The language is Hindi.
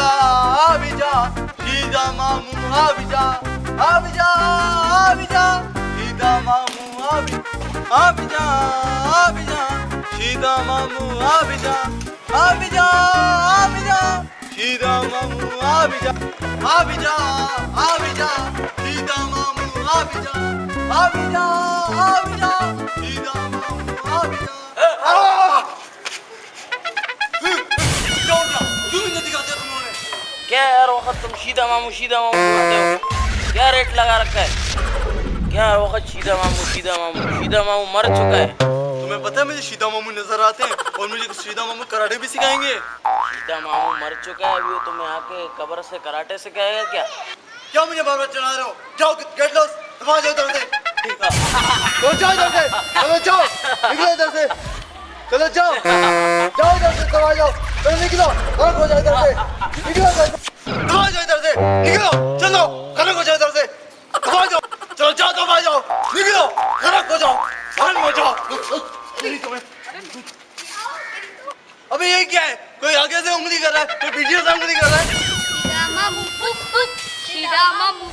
आबिजा सीधा मामू आबिजा आबिजा आबिजा सीधा मामू आबिजा आबिजा सीधा मामू आबिजा आबिजा आबिजा सीधा मामू आबिजा आबिजा आबिजा सीधा मामू आबिजा आबिजा आबिजा सीधा मामू आबिजा क्या यार वक्त तुम शीदा मामू बोलते हो? क्या रेट लगा रखा है? क्या वक्त शीदा मामू मर चुका है। तुम्हें पता है मुझे शीदा मामू नजर आते हैं और मुझे शीदा मामू कराटे भी सिखाएंगे। शीदा मामू मर चुका है, अभी वो तुम्हें आके कब्र से कराटे सिखाएगा क्या? क्या मुझे बार बार चढ़ा रहे हो? जाओ गेट लॉस, वहां जाओ इधर से। ठीक है तो जाओ इधर से, चलो जाओ निकलो इधर से, चलो जाओ जाओ इधर से, दबा जाओ, चलो निकलो, खड़क हो जाओ इधर से, निकलो इधर से, दबा जाओ इधर से, निकलो, चलो खड़क हो जाओ इधर से, दबा जाओ, चलो जाओ दबा जाओ, निकलो, खड़क हो जाओ, बाहर हो जाओ। अबे ये क्या है? कोई आगे से उंगली कर रहा है, कोई पीछे से उंगली कर रहा है। शीदा मामू